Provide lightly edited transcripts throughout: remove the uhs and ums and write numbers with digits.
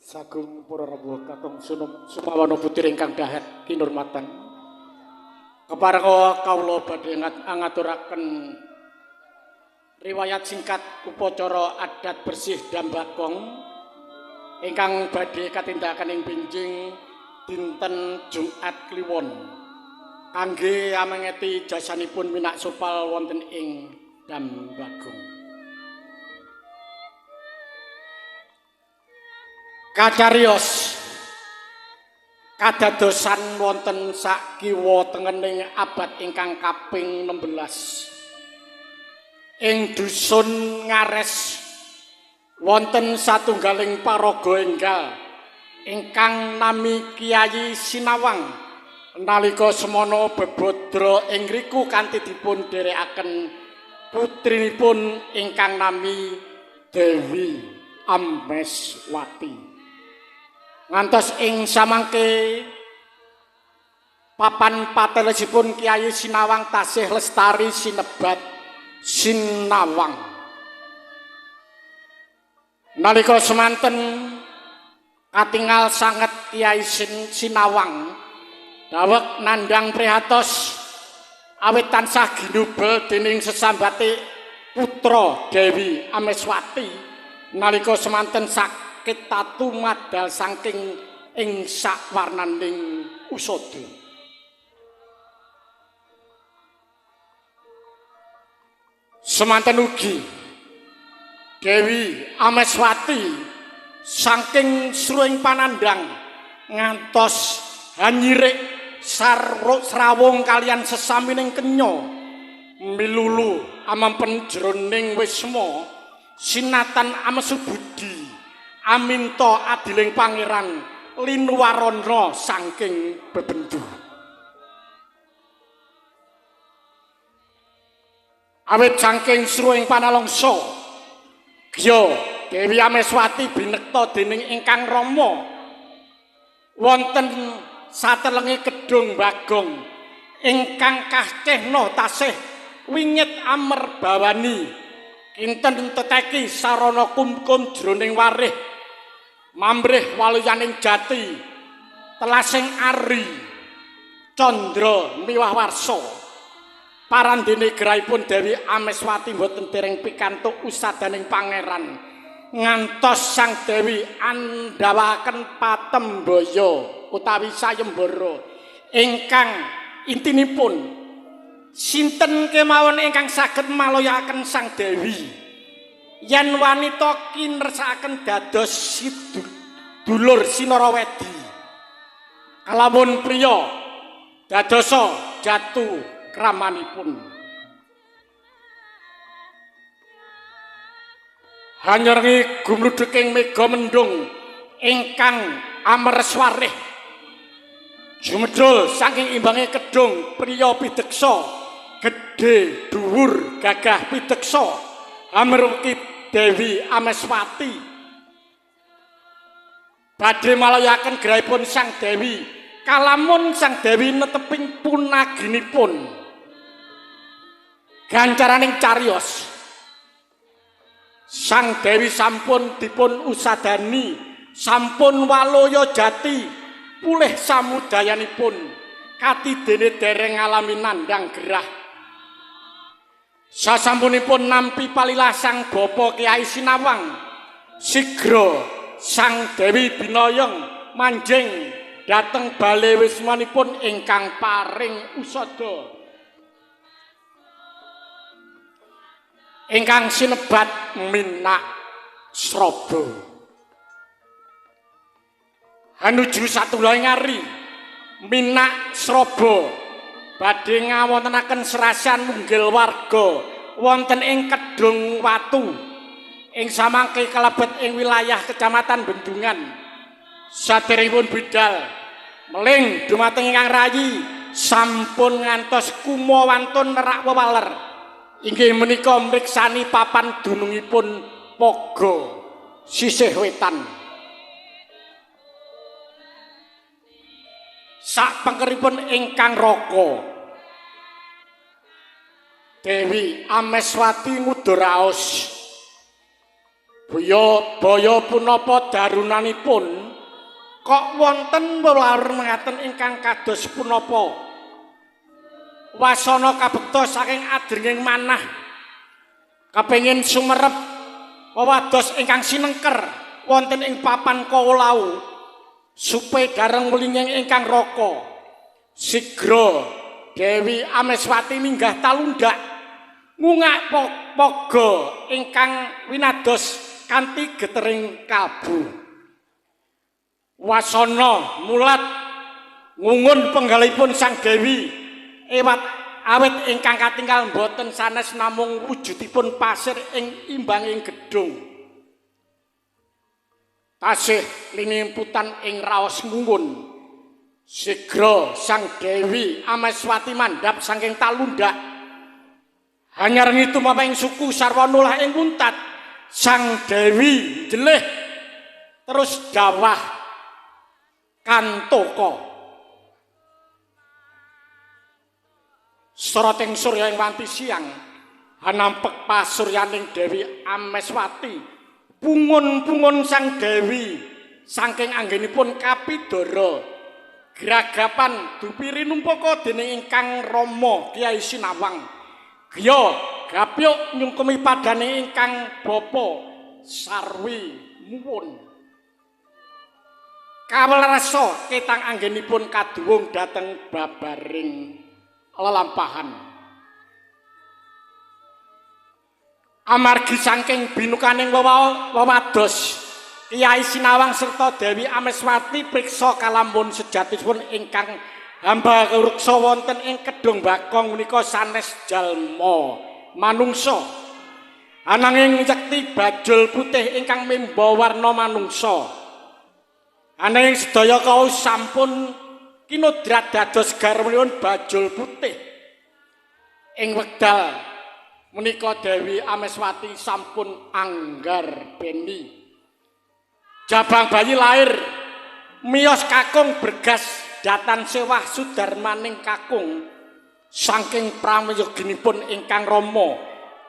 Sagung para rawuh kakung sumawana putri ingkang dahat kinurmatan. Kepareng kawula badhe ngaturaken riwayat singkat upacara adat bersih Dambakong ingkang badhe katindakaken ing Benjing dinten Jumat Kliwon kangge amengeti jasanipun minak supal wonten ing Dambakong. Kacariyos kadadosan wonten sak kiwa tengening abad ingkang kaping 16 ing dusun Ngares wonten satunggaling paraga enggal ingkang nami Kyai Sinawang nalika semana bebodra ing riku kanthi dipun dherekaken putrinipun ingkang nami Dewi Ameswati. Ngantos ing samangke papan patelesipun Kyai Sinawang tasih lestari sinebat Sinawang. Nalika semanten katingal sanget Kyai Sinawang dawek nandhang prihatos awit tansah ginubel dening sesambate putra Dewi Ameswati nalika semanten kita tumadal saking ing sakwarnaning usada. Semanten ugi Dewi Ameswati saking sruing panandang ngantos hanyirik srawung kalian sesamining kenya milulu amampen jroning wisma sinatan amesubudi aminta adiling pangeran linuwarana saking bebendu. Awit saking sruing panalongsa Gya Dewi Ameswati binekta dening ingkang rama wonten satelenge kedung bagong ingkang kacehna tasih wingit amerbawani kinten teteki sarana kumkum jroning warih mambrih waluyaning jati telasing ari candra miwah warsa parandene grahipun Dewi Ameswati boten dereng pikantuk usadaning pangeran ngantos sang Dewi andhawaken patembaya utawi sayembara ingkang intinipun sinten kemawon ingkang saged maloyaken sang Dewi yen wanita kinersakaken dados dulur Sinarawedi kalamun priya dadosa jatu kramanipun hanyerengi gumludeking mega mendung ingkang amreswarih jumedhul saking imbange kedung priya pideksa gedhe dhuwur gagah pideksa amargi Dewi Ameswati badhe malayaken grahipun sang Dewi kalamun sang Dewi neteping punaginipun gancaraning cariyos sang Dewi sampun dipun usadani sampun waloya jati pulih samudayanipun kati dene dereng ngalami nandhang gerah. Sasampunipun nampi palilah sang Bapa Kyai Sinawang sigra sang Dewi Binayeng manjing dhateng bale wismanipun ingkang paring usada ingkang sinebat Minak Sraba hanuju satunggaling ari Minak Sraba badhe ngawontenaken serasan munggil warga wonten ing Kedung Watu ing samangke kalebet ing wilayah Kecamatan Bendungan saderengipun bidal meling dumateng ingkang rayi sampun ngantos kuma wantun nerak wewaler inggih menika mriksani papan dunungipun Paga sisih wetan sak pengkeripun ingkang raka Dewi Ameswati nguduraos Baya punapa darunanipun kok wonten wewarer mengaten ingkang kados punapa wasana kabekta saking adringing manah kepengin sumerep wewados ingkang sinengker wonten ing papan kaulau supe dareng mulinging ingkang raka sigra Dewi Ameswati minggah talundak ngungak poga ingkang winados kanthi getering kalbu wasana mulat ngungun penggalipun Sang Dewi awit ingkang katinggal boten sanes namung wujudipun pasir ing imbanging gedung tasih linimputan ing raos ngungun sigra Sang Dewi Ameswati mandhap saking talundak hanyar ngitu maping suku sarwanulah ing muntat Sang Dewi jeleh terus dawah kantoko soroting surya ing wanti siang hanampek pasuryaning Dewi Ameswati pungun-pungun Sang Dewi saking anggenipun kapidara gragapan dupiri numpaka dening ingkang Rama Kyai Sinawang griya gapyuk nyungkemi padane ingkang bapa sarwi muwun kawelarasa ketang anggenipun kaduwung dhateng babaring lelampahan amargi saking binukaning wewados Kyai Sinawang serta Dewi Ameswati priksa kalambun sejatisipun ingkang hamba ruksa wonten ing kedung bakong menika sanes jalma manungsa ananging cekti bajul putih ingkang mimba warna manungsa ananging sedaya kaos sampun kinodrat dados garwanipun bajul putih ing wekdal menika Dewi Ameswati sampun anggar beni jabang bayi lahir miyos kakung bergas datan sewah sudarmaning kakung saking prameyoginipun ingkang Rama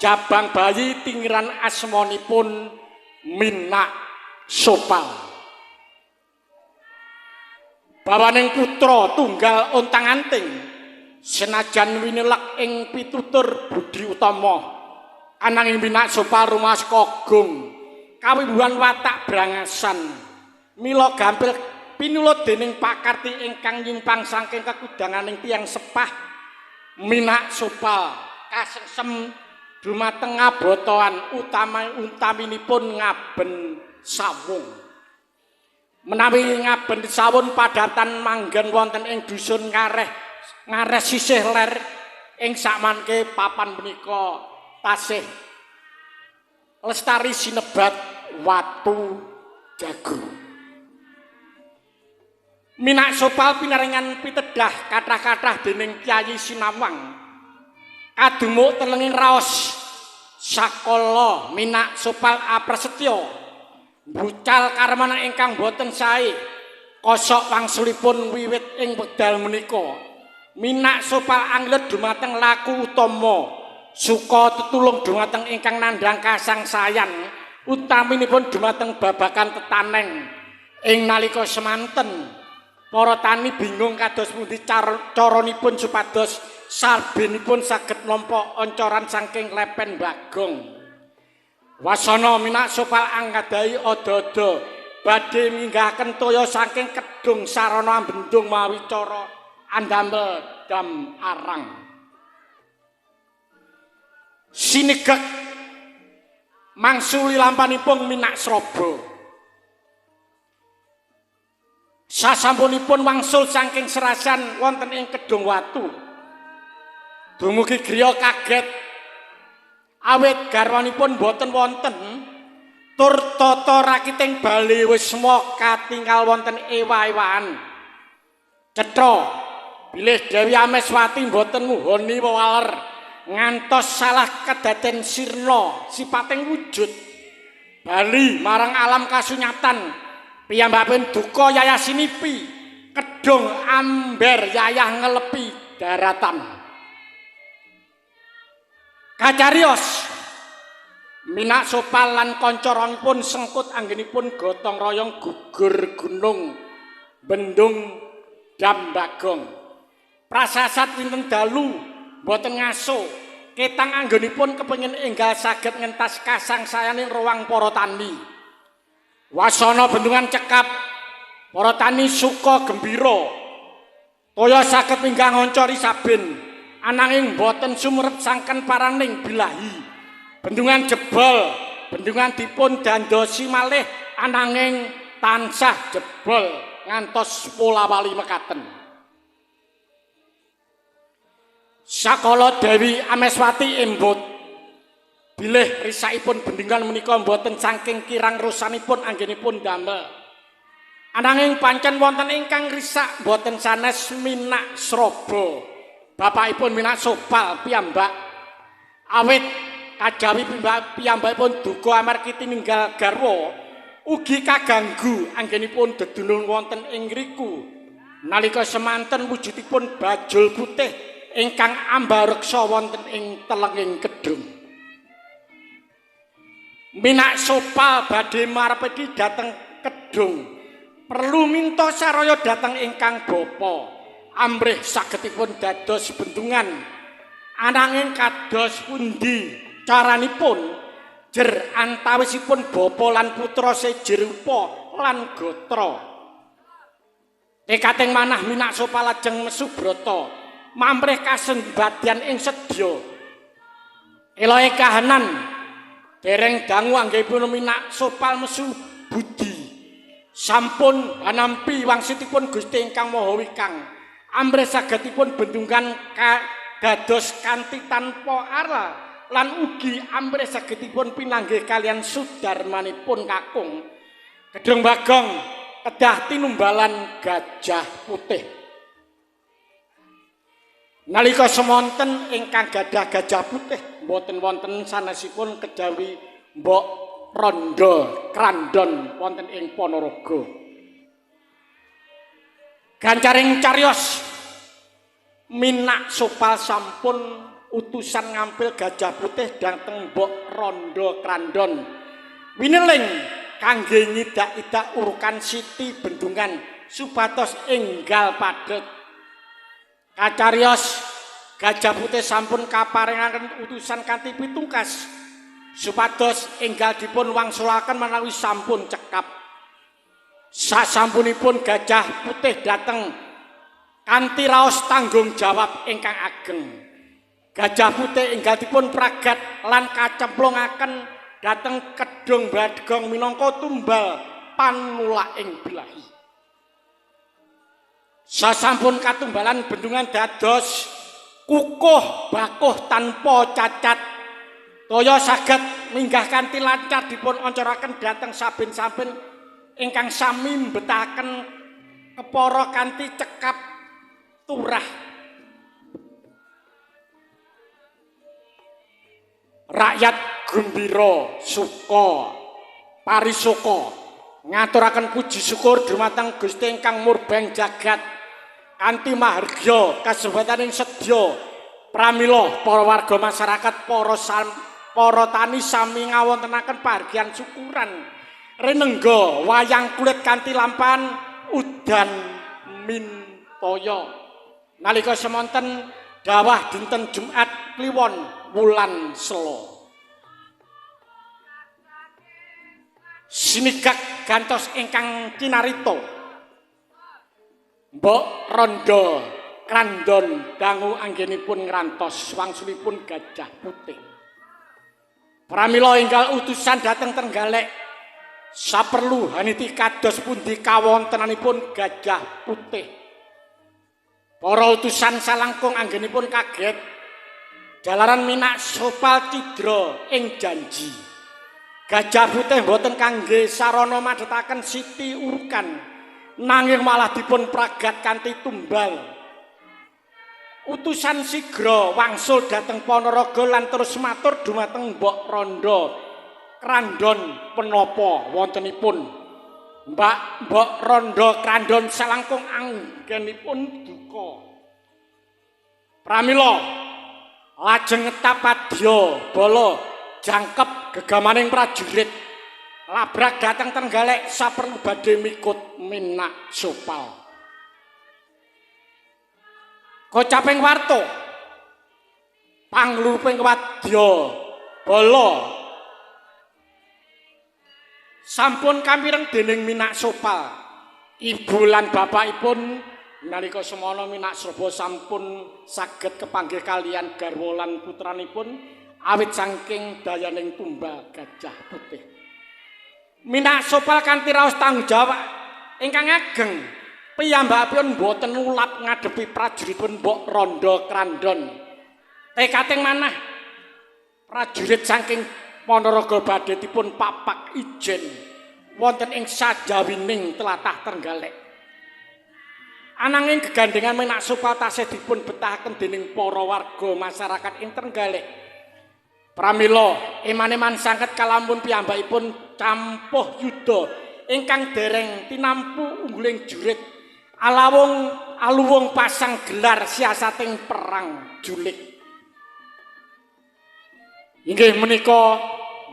jabang bayi tingiran asmanipun Minak Sopal bawaning putra tunggal ontang-anting senajan winelek ing pitutur budi utama ananging Minak Sopal rumas kagung kawibuhan watak brangasan mila gampil pinulot dening pakarti ingkang nyimpang saking kekudanganing tiyang sepah Minak Sopal kasengsem dumateng ngabotoan utaminipun ngaben sawung menawi ngaben sawun padatan manggen wonten ing dusun ngareh sisih ler ing sakmanke papan menika tasih lestari sinebat watu jago Minak Sopal pinaringan pitedah kathah-kathah dening Kyai Sinawang kadumuk telenging raos sakala Minak Sopal aprasetya bucal karmana ingkang boten sae kosok wangsulipun wiwit ing wekdal menika Minak Sopal anglet dumateng laku utama suka tetulung dumateng ingkang nandhang kasangsayan utaminipun dumateng babagan tetaneng ing nalika semanten para tani bingung kados pundi caranipun supados sarbenipun saged nampa oncoran saking lepen bagong. Wasana Minak Sopal anggadhahi ada-ada badhe minggahaken toya saking kedung sarana bendung mawi cara andamel dam arang. Sinegek mangsuli lampanipun Minak Sraba. Sasampunipun wangsul saking serasan wonten ing kedung watu. Dumugi griya kaget awit garwanipun boten wonten tur tata rakiting bali wisma katingal wonten ewa-ewahan. Cetha bilih Dewi Ameswati boten nguhoni wewaler ngantos salah kedaden sirna sipating wujud bali marang alam kasunyatan. Piyambakipun duka yayah sinipi kedung amber yayah ngelepi daratan. Kacarios Minak Sopal lan kanca-kancapipun sengkut anggenipun gotong royong gugur gunung Bendung Dambagong. Prasasat winten dalu boten ngaso ketang anggenipun kepengin enggal saged ngentas kasangsayaning ruang para tani. Wasana bendungan cekap para tani suka gembira. Toya saged minggah ngoncori saben ananging boten sumrep sangken paraning bilahi. Bendungan jebol, bendungan dipun dandosi malih ananging tansah jebol ngantos pola wali mekaten. Sakala Dewi Ameswati embut bilih risakipun bendungan menika boten saking kirang rusanipun anggenipun damel. Ananging pancen wonten ingkang risak boten sanes Minak Sraba. Bapakipun Minak Sopal piyambak awit kajawi piyambakipun duka amargi tininggal garwa ugi kaganggu anggenipun dedunung wonten ing ngriku nalika semanten wujudipun bajul putih ingkang ambareksa wonten ing telenging kedung. Minak Sopal badhe marepedi dhateng kedung perlu minta saraya dhateng ingkang bapa amrih sagedipun dados bendungan ananging kados pundi caranipun jer antawisipun bapa lan putra sejerupa lan gotra. Tekating manah Minak Sopal lajeng mesu brata mamrih kasembadyan ing sedya. Elohe kahanan dereng dangu anggenipun Minak Sopal mesu budi. Sampun nampi wangsitipun Gusti ingkang Maha Wikang. Amrih sagedipun bendungan dados kanthi tanpa arah lan ugi amrih sagedipun pinanggih kalian sudarmanipun kakung Gedung Bagong kedah tinumbalan gajah putih. Nalika semonten ingkang gadah gajah putih boten wonten sanesipun kejawi Mbok Rondo Krandon wonten ing Ponorogo. Gancaring cariyos Minak Sopal sampun utusan ngampil gajah putih dhateng Mbok Rondo Krandon wineling kangge nyidak-idak urukan siti bendungan supados enggal padhet. Kacariyos gajah putih sampun kaparingaken utusan kanthi pitungkas supados enggal dipun wangsulaken menawi sampun cekap. Sasampunipun gajah putih dhateng kanthi raos tanggung jawab ingkang ageng. Gajah putih enggal dipun pragat lan kacemplungaken dhateng Kedung Bagong minangka tumbal panulaing bilahi. Sasampun katumbalan bendungan dados kukuh bakuh tanpa cacat. Toya saged minggah kanthi lancar dipun oncaraken dhateng saben-saben ingkang sami mbetahaken kepara kanthi cekap turah. Rakyat gembira suka parisoka ngaturaken puji syukur dumateng Gusti ingkang murbeng jagat kanthi mahargya kasebataning sedya pramila para warga masyarakat para tani sami ngawontenaken pahargyan syukuran rinengga wayang kulit kanthi lampahan udan mintaya nalika semonten dawah dinten Jumat kliwon wulan Sela. Sinigak gantos ingkang kinarita Mbok Rondo Krandon dangu anggenipun ngrantos wangsulipun gajah putih. Pramila enggal utusan dhateng Trenggalek saperlu haniti kados pundi kawontenanipun gajah putih. Para utusan salangkung anggenipun kaget jalaran Minak Sopal cidra ing janji. Gajah putih boten kangge sarana madhetaken siti urukan nanging malah dipun pragat kanthi tumbal. Utusan sigra wangsul dhateng Ponorogo lan terus matur dumateng Mbok Rondo Krandon penapa wontenipun. Mbok Rondo Krandon salangkung anggenipun duka. Pramila lajeng ngetapadya bala jangkep gegamaning prajurit labrak dateng Trenggalek saperlu badhe mikut Minak Sopal. Kocaping warta pangluruping wadya bala sampun kamireng dening Minak Sopal. Ibu lan bapakipun nalika semana Minak Sraba sampun saged kepanggih kalian garwa lan putranipun awit saking dayaning tumbal Gajah Putih. Minak Sopal kanthi raos tanggung jawab ingkang ageng piyambakipun boten ulap ngadepi prajuritipun Mbok Randha Krandon. Tekating manah prajurit saking Ponorogo badhe dipun papak ijen wonten ing sajawining tlatah Trenggalek. Ananging gegandengan Minak Sopal tasih dipun betahaken dening para warga masyarakat ing Trenggalek. Pramila eman-eman sanget kalampun piyambakipun campuh yuda ingkang dereng tinampu ungguling jurit aluwung pasang gelar siasating perang julik. Inggih menika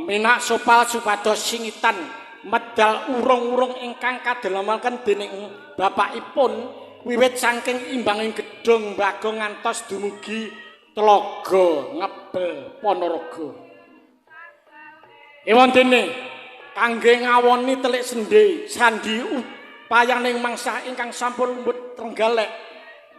Minak Sopal supados singitan medal urung-urung ingkang kadelemaken dening bapakipun wiwit saking imbanging gedung Bagong ngantos dumugi Tlaga Ngebel Ponorogo. Ewon dene kangge ngawoni telik sandi upayaning mangsa ingkang sampun lembut Trenggalek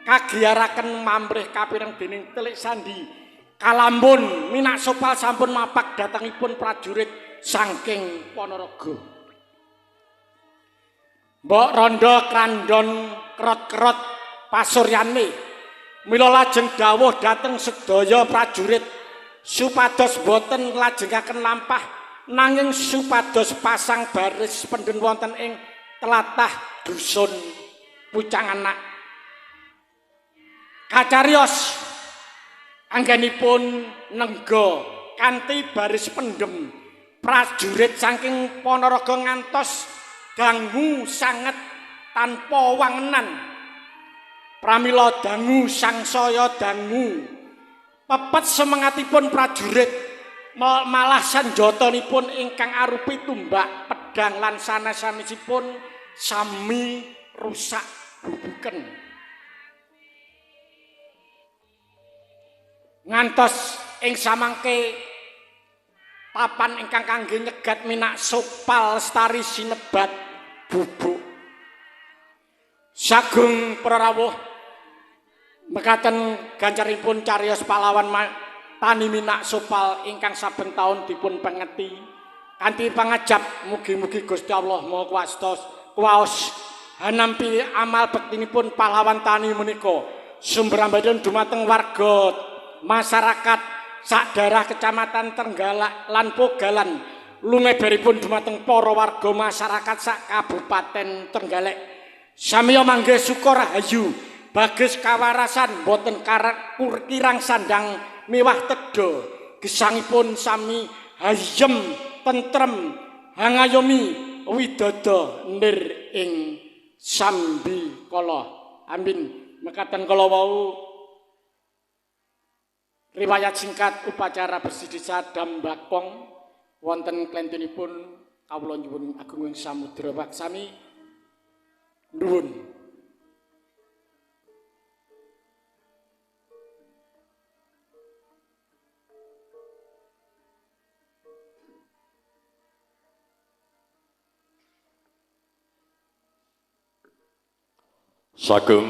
kagiyaraken mamrih kapireng dening telik sandi kalambun Minak Sopal sampun mapak datangipun prajurit saking Ponorogo. Mbok Randha Krandon kerot-kerot pasuryane mila lajeng dawuh dhateng sedaya prajurit supados boten nglajengaken lampah nanging supados pasang baris pendhen wonten ing tlatah dusun Pucang Anak. Kacarios anggenipun nengga kanthi baris pendhem prajurit saking Ponorogo ngantos dangu sanget tanpa wangenan. Pramila dangu sangsaya dangu pepet semangatipun prajurit malah sanjatanipun ingkang arupi tumbak pedang lan sanes-sanesipun sami rusak bubuken. Ngantos ing samangke papan ingkang kangge nyegat Minak Sopal lestari sinebat bubuk. Sagung prarawuh mekaten gancaripun cariyos pahlawan tani Minak Sopal ingkang saben taun dipun pengeti kanthi pangajap mugi-mugi Gusti Allah Maha Kuwaos hanampi amal bektinipun pahlawan tani menika sumberambaipun dumateng warga masyarakat sak daerah Kecamatan Trenggalek lan Pogalan lumeberipun dumateng para warga masyarakat sak Kabupaten Trenggalek. Samiya mangge syukur rahayu bagus kawarasan boten kirang sandang miwah teda gesangipun sami hayem tentrem hangayomi widada nir ing sambi kala. Amin. Mekaten kala wau riwayat singkat upacara bersih desa Dambakong wonten klentenipun kawula nyuwun agunging samudra waksami nuwun. Sagung